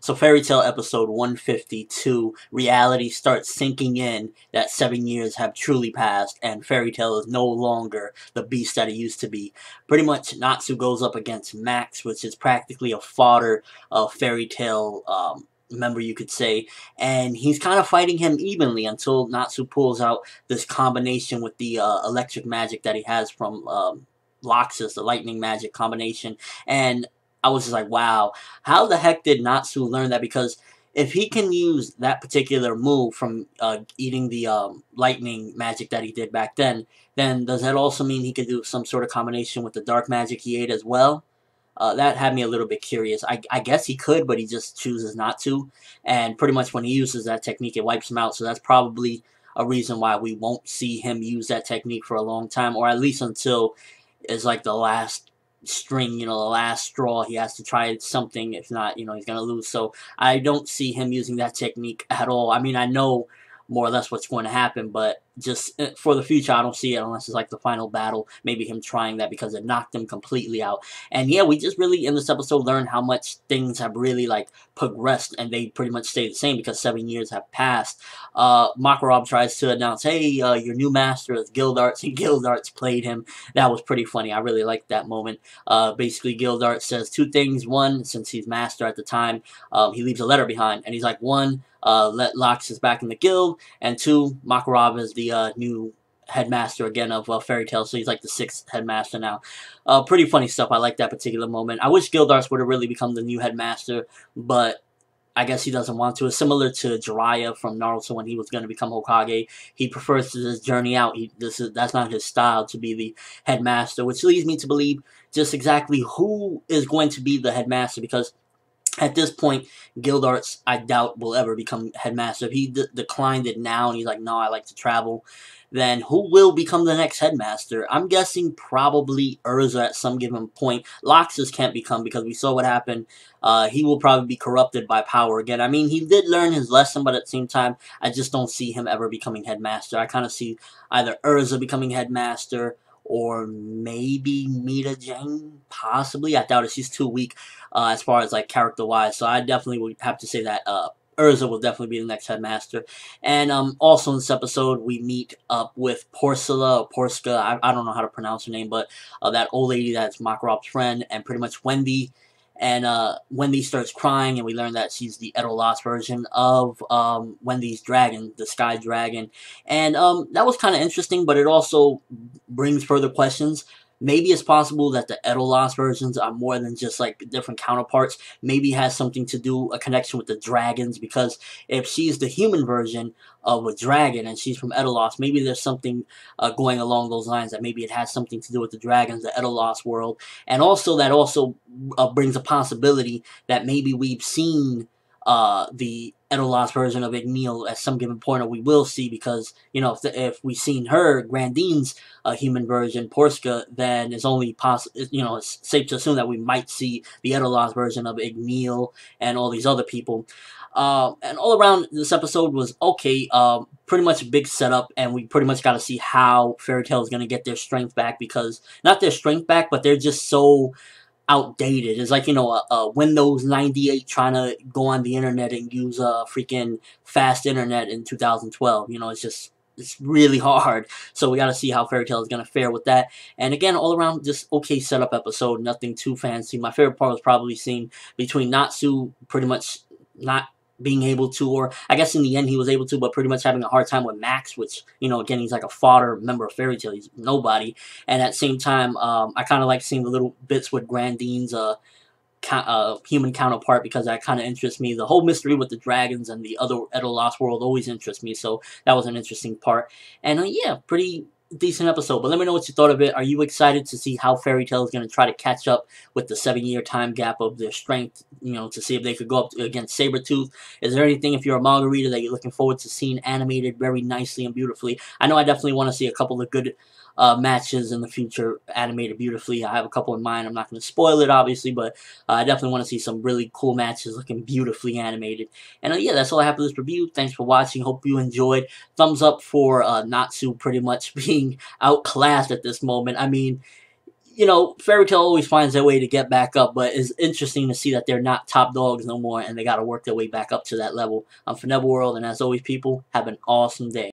So Fairy Tail episode 152, reality starts sinking in that 7 years have truly passed and Fairy Tail is no longer the beast that it used to be. Pretty much Natsu goes up against Max, which is practically a fodder of Fairy Tail member, you could say, and he's kind of fighting him evenly until Natsu pulls out this combination with the electric magic that he has from Loxus, the lightning magic combination, and I was just like, wow, how the heck did Natsu learn that? Because if he can use that particular move from eating the lightning magic that he did back then does that also mean he could do some sort of combination with the dark magic he ate as well? That had me a little bit curious. I guess he could, but he just chooses not to. And pretty much when he uses that technique, it wipes him out. So that's probably a reason why we won't see him use that technique for a long time, or at least until it's like the last string, the last straw. He has to try something. If not, he's going to lose. So I don't see him using that technique at all. I mean, I know more or less what's going to happen, but just for the future, I don't see it unless it's like the final battle, maybe him trying that because it knocked him completely out. And yeah, we just really in this episode learned how much things have really like progressed, and they pretty much stay the same because 7 years have passed. Makarov tries to announce, hey, your new master is Gildarts, and Gildarts played him. That was pretty funny. I really liked that moment. Basically, Gildarts says two things. One, since he's master at the time, he leaves a letter behind, and he's like, one, let Loxus back in the guild, and two, Makarov is the new headmaster again of Fairy Tail, so he's like the 6th headmaster now. Pretty funny stuff. I like that particular moment. I wish Gildarts would have really become the new headmaster, but I guess he doesn't want to. It's similar to Jiraiya from Naruto when he was going to become Hokage. He prefers to just journey out. That's not his style to be the headmaster, which leads me to believe just exactly who is going to be the headmaster, because at this point, Gildarts, I doubt, will ever become headmaster. If he declined it now and he's like, no, I like to travel, then who will become the next headmaster? I'm guessing probably Urza at some given point. Loxus can't become, because we saw what happened. He will probably be corrupted by power again. I mean, he did learn his lesson, but at the same time, I just don't see him ever becoming headmaster. I kind of see either Urza becoming headmaster, or maybe Mita Jane, possibly. I doubt it. She's too weak as far as like character-wise. So I definitely would have to say that Urza will definitely be the next headmaster. And also in this episode, we meet up with Porcela, or Porska. I don't know how to pronounce her name, but that old lady that's Makarov's friend, and pretty much Wendy. And Wendy starts crying, and we learn that she's the Edolas version of Wendy's dragon, the Sky Dragon. And that was kind of interesting, but it also brings further questions. Maybe it's possible that the Edolas versions are more than just like different counterparts. Maybe it has something to do, a connection with the dragons, because if she's the human version of a dragon and she's from Edolas, maybe there's something going along those lines, that maybe it has something to do with the dragons, the Edolas world. And also that also brings a possibility that maybe we've seen the Edolas version of Igneel at some given point, or we will see, because, if we've seen her, Grandine's human version, Porska, then it's only possible, it's safe to assume that we might see the Edolas version of Igneel and all these other people. And all around, this episode was okay. Pretty much a big setup, and we pretty much got to see how Fairy Tail is going to get their strength back, because, not their strength back, but they're just so outdated. It's like, a Windows 98 trying to go on the internet and use freaking fast internet in 2012. It's really hard. So we got to see how Fairy Tail is going to fare with that. And again, all around, just okay setup episode. Nothing too fancy. My favorite part was probably seeing between Natsu pretty much not being able to, or I guess in the end he was able to, but pretty much having a hard time with Max, which, again, he's like a fodder member of Fairy Tail. He's nobody. And at the same time, I kind of like seeing the little bits with Grandine's human counterpart, because that kind of interests me. The whole mystery with the dragons and the other Edolas world always interests me, so that was an interesting part. And yeah, pretty decent episode. But let me know what you thought of it. Are you excited to see how Fairy Tail is going to try to catch up with the 7-year time gap of their strength, to see if they could go up against Sabretooth? Is there anything, if you're a manga reader, that you're looking forward to seeing animated very nicely and beautifully? I know I definitely want to see a couple of good matches in the future animated beautifully. I have a couple in mind. I'm not going to spoil it, obviously, but I definitely want to see some really cool matches looking beautifully animated. And yeah, that's all I have for this review. Thanks for watching. Hope you enjoyed. Thumbs up for Natsu pretty much being outclassed at this moment. I mean, you know, Fairy Tail always finds their way to get back up, but it's interesting to see that they're not top dogs no more, and they got to work their way back up to that level. I'm for World, and as always, people, have an awesome day.